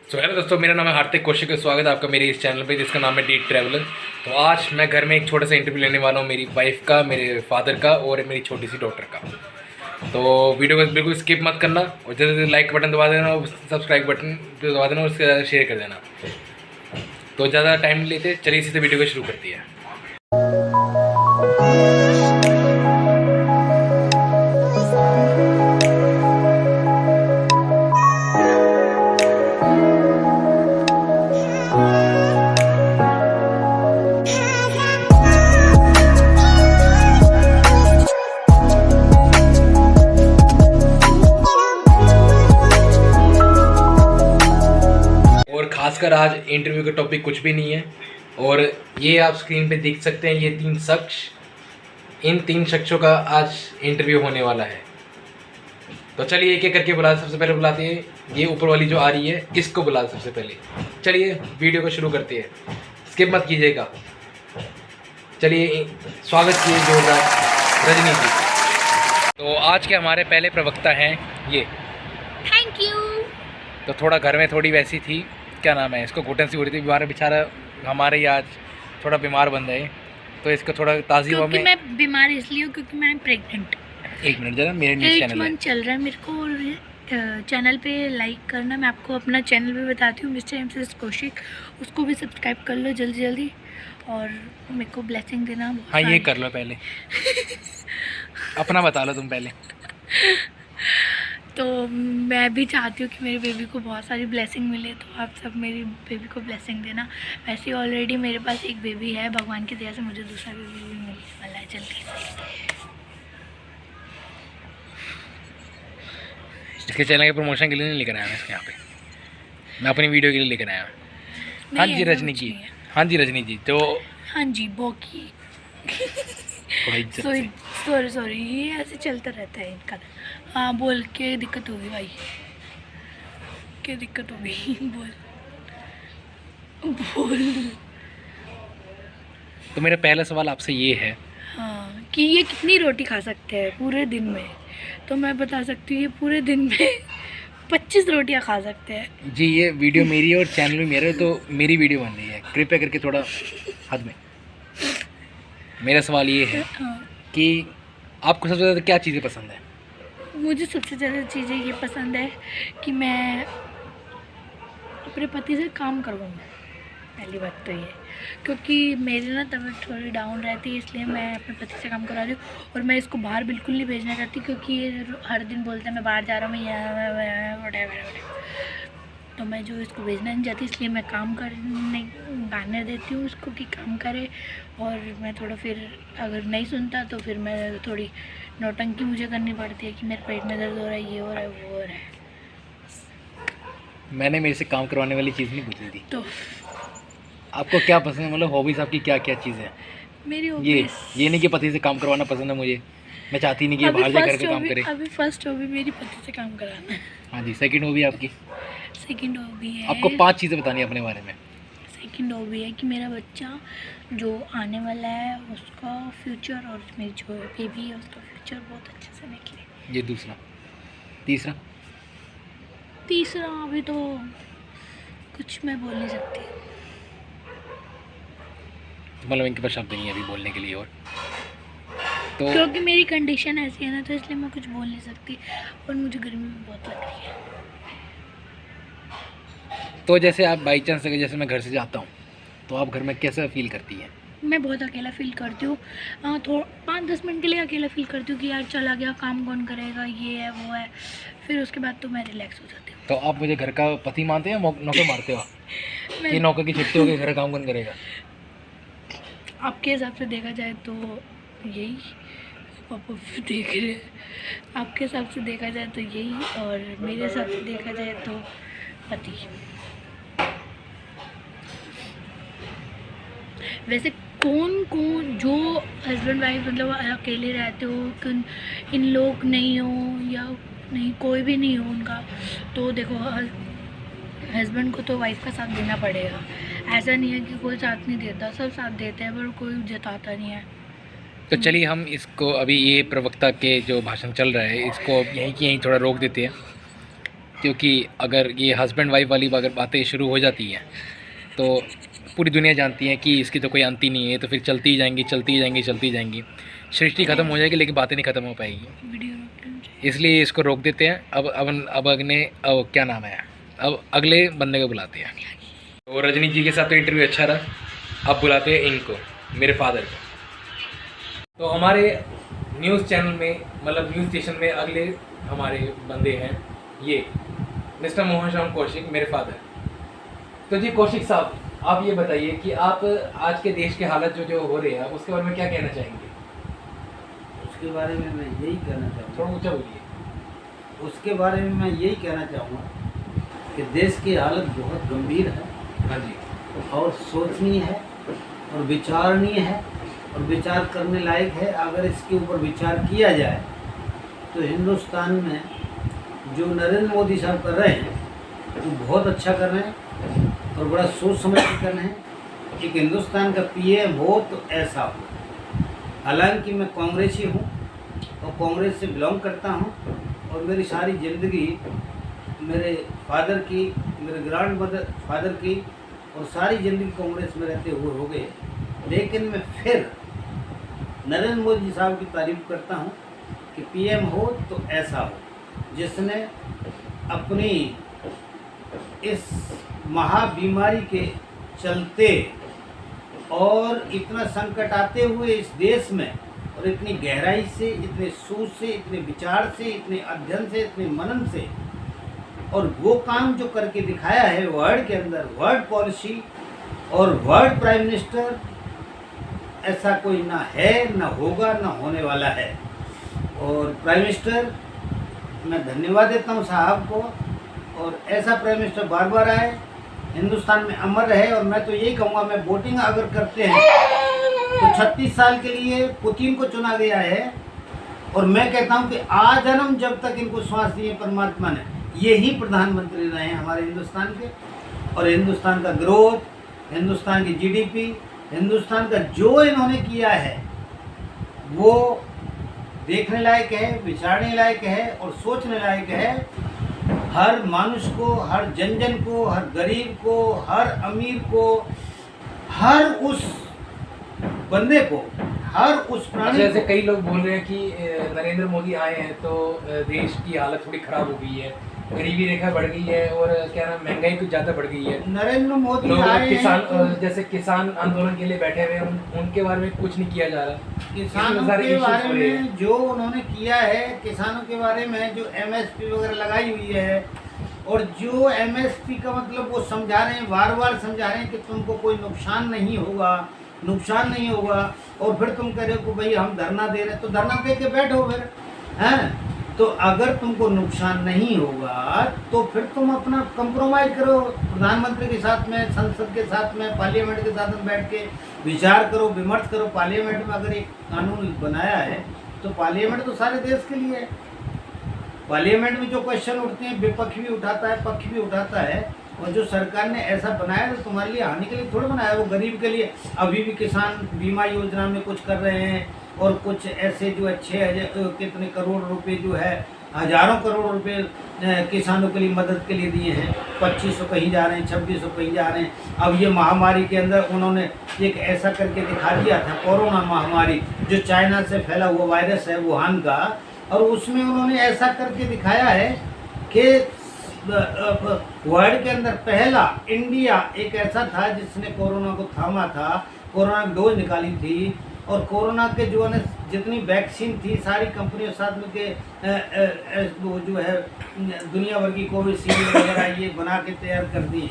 Hello दोस्तों, मेरा नाम है हार्दिक कौशिक। स्वागत है आपका मेरे इस चैनल पे जिसका नाम है डी ट्रैवलर। तो आज मैं घर में एक छोटा सा इंटरव्यू लेने वाला हूँ, मेरी वाइफ का, मेरे फादर का और मेरी छोटी सी डॉटर का। तो वीडियो को बिल्कुल स्किप मत करना और जल्दी जल्दी लाइक बटन दबा देना और सब्सक्राइब बटन दबा देना और उसके शेयर कर देना। तो ज़्यादा टाइम नहीं लेते, चलिए इसी से वीडियो को शुरू करती है। खासकर आज इंटरव्यू का टॉपिक कुछ भी नहीं है और ये आप स्क्रीन पे देख सकते हैं, ये 3 शख्स, इन 3 शख्सों का आज इंटरव्यू होने वाला है। तो चलिए एक एक करके बुला, सबसे पहले बुलाते हैं ये ऊपर वाली जो आ रही है, इसको बुला सबसे पहले। चलिए वीडियो को शुरू करते हैं, स्किप मत कीजिएगा। चलिए स्वागत कीजिए जोरदार रजनी जी। तो आज के हमारे पहले प्रवक्ता हैं ये। Thank you. तो थोड़ा घर में थोड़ी वैसी थी, क्या नाम है, इसको घुटन सी हो रही थी, बीमार बेचारा हमारे ही आज थोड़ा बीमार बन गए। तो इसको थोड़ा ताज़ी हवा में, मैं बीमार इसलिए हूँ क्योंकि मैं प्रेग्नेंट। एक मिनट जरा, मेरे न्यूज़ चैनल है चल रहा है मेरे को, और चैनल पे लाइक करना। मैं आपको अपना चैनल भी बताती हूँ, मिस्टर एमएस कौशिक, उसको भी सब्सक्राइब कर लो जल्दी जल्दी और मेरे को ब्लेसिंग देना। हाँ ये कर लो पहले अपना बता लो तुम पहले। तो मैं भी चाहती हूँ कि मेरे बेबी को बहुत सारी ब्लेसिंग मिले, तो आप सब मेरी बेबी को ब्लेसिंग देना। वैसे ऑलरेडी मेरे पास एक बेबी है, भगवान की दया से मुझे दूसरा बेबी भी मिलने वाला है जल्दी से। इसके चैनल के प्रमोशन के लिए नहीं लेकर आया मैं इसके यहाँ पे, मैं अपनी वीडियो के लिए लेकर आया। हाँ जी रजनी जी, हाँ जी रजनी जी। तो हाँ जी बोकी सॉरी ये ऐसे चलता रहता है इनका। हाँ बोल, के दिक्कत होगी भाई, क्या दिक्कत होगी? बोल बोल। तो मेरा पहला सवाल आपसे ये है, हाँ, कि ये कितनी रोटी खा सकते हैं पूरे दिन में? तो मैं बता सकती हूँ ये पूरे दिन में 25 रोटियाँ खा सकते हैं जी। ये वीडियो मेरी है और चैनल भी मेरा है, तो मेरी वीडियो बन रही है, कृपया करके थोड़ा हद में। मेरा सवाल ये है कि आपको सबसे ज़्यादा क्या चीज़ें पसंद है? मुझे सबसे ज़्यादा चीज़ें ये पसंद है कि मैं अपने पति से काम करवाऊँ। पहली बात तो ये, क्योंकि मेरी ना तबीयत थोड़ी डाउन रहती है, इसलिए मैं अपने पति से काम करवा रही हूँ। और मैं इसको बाहर बिल्कुल नहीं भेजना चाहती, क्योंकि ये हर दिन बोलता है मैं बाहर जा रहा हूँ, मैं यहाँ, तो मैं जो इसको भेजना नहीं चाहती, इसलिए मैं काम करने गाने देती हूँ उसको कि काम करे। और मैं थोड़ा फिर अगर नहीं सुनता तो फिर मैं थोड़ी नौटंकी मुझे करनी पड़ती है कि मेरे पेट में दर्द हो रहा है, ये हो रहा है, वो हो रहा है। मैंने मेरे से काम करवाने वाली चीज़ नहीं पूछी थी। तो आपको क्या पसंद है, मतलब हॉबीज़ आपकी क्या क्या चीज़ें हैं? मेरी ये नहीं कि पति से काम करवाना पसंद है मुझे, मैं चाहती नहीं कि ये बाहर जा करके काम करे। अभी फर्स्ट हॉबी मेरी पति से काम कराना है। हाँ जी। सेकंड हॉबी आपकी? सेकंड हॉबी है, आपको 5 चीज़ें बतानी है अपने बारे में। सेकंड हॉबी है कि मेरा बच्चा जो आने वाला है उसका फ्यूचर, और मेरी जो बेबी है उसका फ्यूचर बहुत अच्छे से निकले। ये दूसरा। तीसरा? तीसरा अभी तो कुछ मैं बोल नहीं सकती, मतलब इनके पास शब्द नहीं है अभी बोलने के लिए। और तो क्योंकि मेरी कंडीशन ऐसी है ना, तो इसलिए मैं कुछ बोल नहीं सकती, और मुझे गर्मी भी बहुत लग रही है। तो जैसे आप बाई चांस अगर जैसे मैं घर से जाता हूँ तो आप घर में कैसा फील करती हैं? मैं बहुत अकेला फील करती हूँ। 5-10 मिनट के लिए अकेला फील करती हूँ कि यार चला गया, काम कौन करेगा, ये है वो है। फिर उसके बाद तो मैं रिलैक्स हो जाती हूँ। तो आप मुझे घर का पति मानते हैं या नौकर मारते हो? ये नौकर की छुट्टी हो गई, घर का काम कौन करेगा? आपके हिसाब से देखा जाए तो यही, पापा देख रहे हैं, आपके हिसाब से देखा जाए तो यही, और मेरे हिसाब से देखा जाए तो पति। वैसे कौन जो हस्बैंड वाइफ मतलब अकेले रहते हो, इन लोग नहीं हो या नहीं, कोई भी नहीं हो उनका, तो देखो हस्बैंड को तो वाइफ का साथ देना पड़ेगा। ऐसा नहीं है कि कोई साथ नहीं देता, सब साथ देते हैं, पर कोई जताता नहीं है। तो चलिए हम इसको अभी ये प्रवक्ता के जो भाषण चल रहा है इसको यहीं की यहीं थोड़ा रोक देते हैं। क्योंकि अगर ये हस्बैंड वाइफ वाली अगर बातें शुरू हो जाती हैं तो पूरी दुनिया जानती है कि इसकी तो कोई अंत ही नहीं है, तो फिर चलती ही जाएंगी, चलती ही जाएंगी, चलती ही जाएंगी। सृष्टि ख़त्म हो जाएगी लेकिन बातें नहीं ख़त्म हो पाएगी। वीडियो रोक लेना चाहिए। इसलिए इसको रोक देते हैं। अब क्या नाम है, अब अगले बंदे को बुलाते हैं। तो रजनी जी के साथ तो इंटरव्यू अच्छा रहा, अब बुलाते हैं इनको, मेरे फादर को। तो हमारे न्यूज़ चैनल में, मतलब न्यूज़ स्टेशन में अगले हमारे बंदे हैं ये मिस्टर मोहन श्याम कौशिक, मेरे फादर। तो जी कौशिक साहब, आप ये बताइए कि आप आज के देश के हालत जो हो रहे हैं, आप उसके बारे में क्या कहना चाहेंगे? उसके बारे में मैं यही कहना चाहूँगा, थोड़ा ऊँचा बोलिए। उसके बारे में मैं यही कहना चाहूँगा कि देश की हालत बहुत गंभीर है हाँ जी। और सोचनीय है और विचारणीय है और विचार करने लायक है। अगर इसके ऊपर विचार किया जाए तो हिंदुस्तान में जो नरेंद्र मोदी साहब कर रहे हैं वो बहुत अच्छा कर रहे हैं और बड़ा सोच समझ के कर रहे हैं। एक हिंदुस्तान का पीएम हो तो ऐसा हो। हालांकि मैं कांग्रेसी हूँ और कांग्रेस से बिलोंग करता हूँ और मेरी सारी ज़िंदगी मेरे फादर की, मेरे ग्रैंड फादर की और सारी ज़िंदगी कांग्रेस में रहते हुए हो गए। लेकिन मैं फिर नरेंद्र मोदी साहब की तारीफ करता हूँ कि पीएम हो तो ऐसा हो, जिसने अपनी इस महाबीमारी के चलते और इतना संकट आते हुए इस देश में और इतनी गहराई से, इतने सोच से, इतने विचार से, इतने अध्ययन से, इतने मनन से और वो काम जो करके दिखाया है वर्ल्ड के अंदर, वर्ल्ड पॉलिसी और वर्ल्ड प्राइम मिनिस्टर, ऐसा कोई ना है, ना होगा, ना होने वाला है। और प्राइम मिनिस्टर मैं धन्यवाद देता हूँ साहब को, और ऐसा प्राइम मिनिस्टर बार बार आए, हिंदुस्तान में अमर रहे। और मैं तो यही कहूँगा, मैं वोटिंग अगर करते हैं तो 36 साल के लिए पुतिन को चुना गया है और मैं कहता हूँ कि आजन्म जब तक इनको श्वास दिए परमात्मा ने, यही प्रधानमंत्री रहे हैं हमारे हिंदुस्तान के। और हिंदुस्तान का ग्रोथ, हिंदुस्तान की जीडीपी, हिंदुस्तान का जो इन्होंने किया है वो देखने लायक है, विचारने लायक है और सोचने लायक है। हर मनुष्य को, हर जन को, हर गरीब को, हर अमीर को, हर उस बंदे को, हर उस प्राणी जैसे कई लोग बोल रहे हैं कि नरेंद्र मोदी आए हैं तो देश की हालत थोड़ी ख़राब हो गई है, गरीबी रेखा बढ़ गई है और क्या नाम, महंगाई कुछ ज़्यादा बढ़ गई है। नरेंद्र मोदी लोग आए किसान हैं जैसे किसान आंदोलन के लिए बैठे हुए हैं, उनके बारे में कुछ नहीं किया जा रहा। किसानों के बारे में जो उन्होंने किया है, किसानों के बारे में जो एमएसपी वगैरह लगाई हुई है और जो एमएसपी का मतलब वो समझा रहे हैं, बार बार समझा रहे हैं कि तुमको कोई नुकसान नहीं होगा, नुकसान नहीं होगा। और फिर तुम कह रहे हो कि भाई हम धरना दे रहे हैं, तो धरना दे के बैठो फिर, हैं? तो अगर तुमको नुकसान नहीं होगा तो फिर तुम अपना कंप्रोमाइज़ करो प्रधानमंत्री के साथ में, संसद के साथ में, पार्लियामेंट के साथ में बैठ के विचार करो, विमर्श करो। पार्लियामेंट में अगर एक कानून बनाया है तो पार्लियामेंट तो सारे देश के लिए है। पार्लियामेंट में जो क्वेश्चन उठते हैं विपक्ष भी उठाता है, पक्ष भी उठाता है। और जो सरकार ने ऐसा बनाया तो तुम्हारे लिए हानि के लिए थोड़ा बनाया, वो गरीब के लिए। अभी भी किसान बीमा योजना में कुछ कर रहे हैं और कुछ ऐसे जो 6,000 कितने करोड़ रुपए जो है, हज़ारों करोड़ रुपए किसानों के लिए मदद के लिए दिए हैं। 2500 कहीं जा रहे हैं, 2600 कहीं जा रहे हैं। अब ये महामारी के अंदर उन्होंने एक ऐसा करके दिखा दिया था, कोरोना महामारी जो चाइना से फैला हुआ वायरस है वुहान का, और उसमें उन्होंने ऐसा करके दिखाया है कि वर्ल्ड के अंदर पहला इंडिया एक ऐसा था जिसने कोरोना को थामा था, कोरोना की डोज निकाली थी। और कोरोना के जो है जितनी वैक्सीन थी सारी कंपनियों साथ में के वो जो है दुनिया भर की कोविशील्ड वगैरह ये बना के तैयार कर दी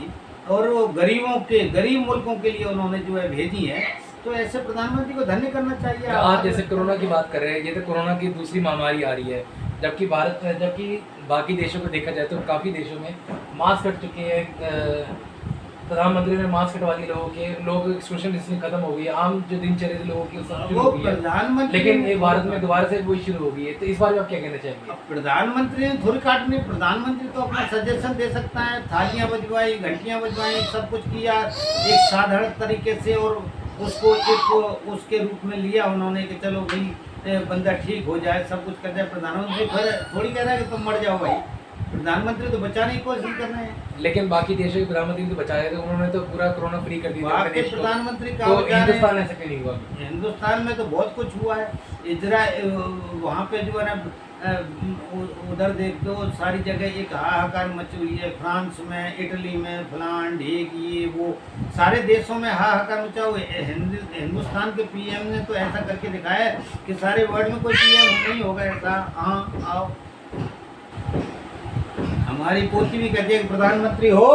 और वो गरीबों के, गरीब मुल्कों के लिए उन्होंने जो है भेजी है। तो ऐसे प्रधानमंत्री को धन्य करना चाहिए। आप जैसे कोरोना की बात कर रहे हैं, ये तो कोरोना की दूसरी महामारी आ रही है, जबकि बाकी देशों को देखा जाए तो काफ़ी देशों में मास्क हट चुके हैं। प्रधानमंत्री ने मास्क हटवा दिए लोगों के, लोग सोशल डिस्टेंसिंग खत्म हो गई है, आम जो दिनचर्या लोगों की शुरू हो गई है, लेकिन ये भारत में दोबारा से वही शुरू हो गई है। तो इस बारे में आप क्या कहना चाहेंगे? प्रधानमंत्री ने थोड़ी काटनी, प्रधानमंत्री तो अपना सजेशन दे सकता है। थालियां बजवाई, घंटियां बजवाई, सब कुछ किया एक साधारण तरीके से और उसको एक उसके रूप में लिया उन्होंने कि चलो भाई बंदा ठीक हो जाए, सब कुछ कर जाए। प्रधानमंत्री फिर थोड़ी कह रहा है कि तुम मर जाओ भाई, प्रधानमंत्री तो बचाने की कोशिश कर रहे हैं। लेकिन बाकी देशों के प्रधानमंत्री तो बचाए थे, उन्होंने तो पूरा कोरोना फ्री कर दिया बाकी प्रधानमंत्री का तो हिंदुस्तान ऐसा क्यों नहीं हुआ? हिंदुस्तान में तो बहुत कुछ हुआ है। इजराइल वहाँ पे जो है ना, उधर देख दो, सारी जगह एक हाहाकार मची हुई है। फ्रांस में, इटली में, फलान ढेक, ये वो सारे देशों में हाहाकार मचा हुआ है। हिंदुस्तान के पीएम ने तो ऐसा करके दिखाया है कि सारे वर्ल्ड में कोई पीएम नहीं होगा ऐसा। हाँ आओ, हमारी पोती भी कहती है कि प्रधानमंत्री हो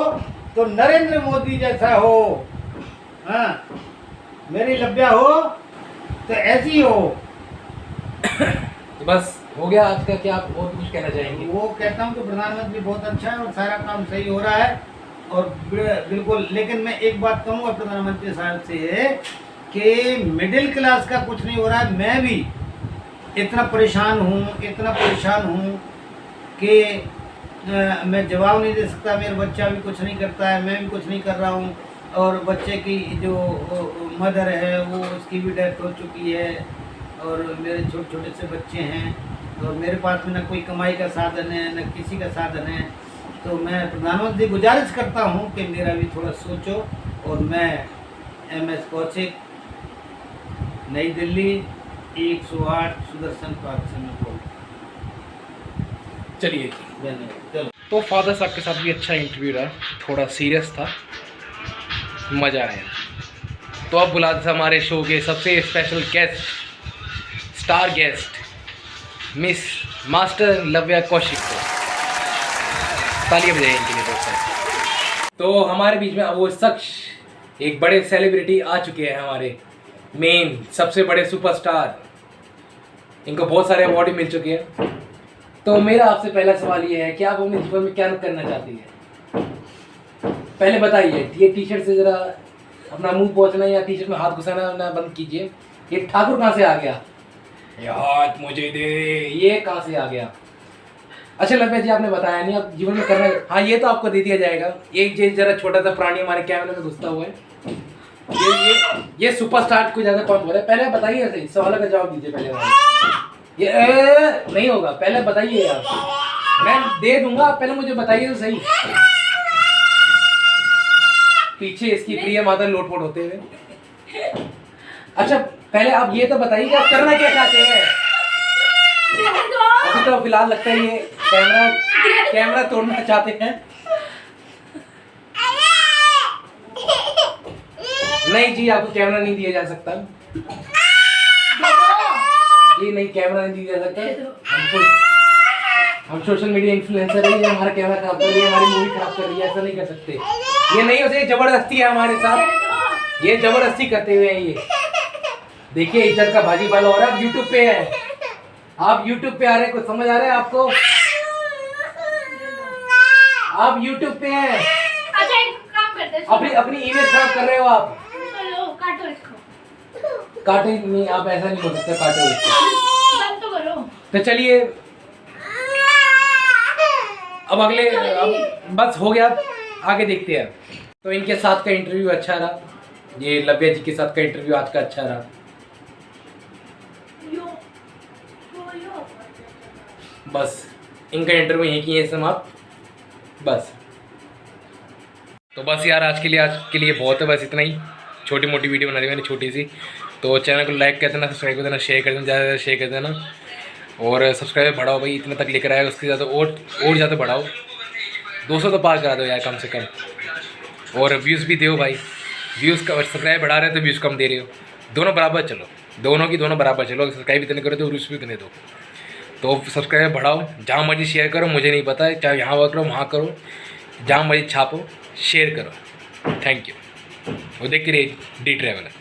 तो नरेंद्र मोदी जैसा हो, हाँ मेरी लब्या हो तो ऐसी हो। तो बस हो गया आज का, क्या आप और कुछ कहना चाहेंगे? वो कहता हूँ कि प्रधानमंत्री बहुत अच्छा है और सारा काम सही हो रहा है और बिल्कुल। लेकिन मैं एक बात कहूँगा प्रधानमंत्री साहब से कि मिडिल क्लास का कुछ नहीं हो रहा है। मैं भी इतना परेशान हूँ कि मैं जवाब नहीं दे सकता। मेरा बच्चा भी कुछ नहीं करता है, मैं भी कुछ नहीं कर रहा हूँ, और बच्चे की जो मदर है वो उसकी भी डेथ हो चुकी है, और मेरे छोटे छोटे से बच्चे हैं, और मेरे पास में न कोई कमाई का साधन है न किसी का साधन है। तो मैं प्रधानमंत्री गुजारिश करता हूँ कि मेरा भी थोड़ा सोचो। और मैं MS कौशिक, नई दिल्ली, 108 सुदर्शन पार्क से मैं बोल। चलिए, चलो। तो फादर साहब के साथ भी अच्छा इंटरव्यू रहा, थोड़ा सीरियस था, मज़ा आया। तो अब बुलाते थे हमारे शो के सबसे special guest, star guest, miss master Lavya Kaushik को। तालियां बजाइए इनके लिए दोस्तों। तो हमारे बीच में अब वो शख्स, एक बड़े सेलिब्रिटी आ चुके हैं, हमारे मेन सबसे बड़े सुपरस्टार। इनको बहुत सारे अवार्ड मिल चुके हैं। तो मेरा आपसे पहला सवाल ये है कि आप अपने जीवन में क्या करना चाहती हैं? पहले बताइए। ये टी शर्ट से ज़रा अपना मुंह पोंछना या टी शर्ट में हाथ घुसाना ना बंद कीजिए। ये ठाकुर कहाँ से आ गया? ये हाथ मुझे दे, ये कहाँ से आ गया? अच्छा लव्या जी, आपने बताया नहीं आप जीवन में करना। हाँ, ये तो आपको दे दिया जाएगा। एक ये जरा छोटा सा प्राणी हमारे कैमरे में घुसता हुआ है। ये सुपरस्टार को ज़्यादा कौन बोला है? पहले बताइए, सही सवाल का जवाब दीजिए पहले। ये नहीं होगा, पहले बताइए आप। मैं दे दूंगा, आप पहले मुझे बताइए तो सही। पीछे इसकी प्रिय माता लोटपोट होते हुए। अच्छा पहले आप ये तो बताइए कि आप करना क्या चाहते हैं? अभी तो फिलहाल लगता है ये कैमरा तोड़ना चाहते हैं। नहीं जी, आपको कैमरा नहीं दिया जा सकता। ये नहीं, कैमरा नहीं दिया जा सकता। हम सोशल मीडिया इन्फ्लुएंसर है, ये हमारा कैमरा खराब कर रही है, हमारी मूवी खराब कर रही है, ऐसा नहीं कर सकते। ये नहीं हो सकता, जबरदस्ती है हमारे साथ, ये जबरदस्ती करते हुए हैं। ये देखिए इज्जत का भाजी पाला हो रहा है। यूट्यूब पे है, आप यूट्यूब पे आ रहे हैं, कुछ समझ आ रहा है आपको? आप यूट्यूब पे हैं। अच्छा एक काम करते हैं, अपनी इमेज खराब कर रहे हो आप। काटो इसको। काटे नहीं, आप ऐसा नहीं बोल सकते, काटो इसको। बंद तो करो। तो चलिए अब अगले, बस हो गया, आगे देखते हैं। तो इनके साथ का इंटरव्यू अच्छा रहा, ये लव्या जी के साथ का इंटरव्यू आज का अच्छा रहा। बस इनका इंटरव्यू यहीं की है समाप्त। बस तो बस यार, आज के लिए बहुत है, बस इतना ही। छोटी मोटी वीडियो बना दी मैंने, छोटी सी। तो चैनल को लाइक कर देना, सब्सक्राइब कर देना, शेयर कर देना, ज़्यादा से ज़्यादा शेयर कर देना, और सब्सक्राइब बढ़ाओ भाई, इतना तक लेकर आया, उसके ज़्यादा और ज़्यादा बढ़ाओ। 200 तो पार करा दो यार कम से कम। और व्यूज़ भी दो भाई, व्यूज़ का सब्सक्राइब बढ़ा रहे हो तो व्यूज़ कम दे रहे हो। दोनों बराबर चलो, दोनों बराबर चलो। सब्सक्राइब इतने करो तो व्यूज़ भी इतने दो। तो सब्सक्राइब बढ़ाओ, जहाँ मर्जी शेयर करो, मुझे नहीं पता है, चाहे यहाँ वर्क करो वहाँ करो, जहाँ मर्जी छापो, शेयर करो। Thank you. वो देख के रहिए डी ट्रैवलर।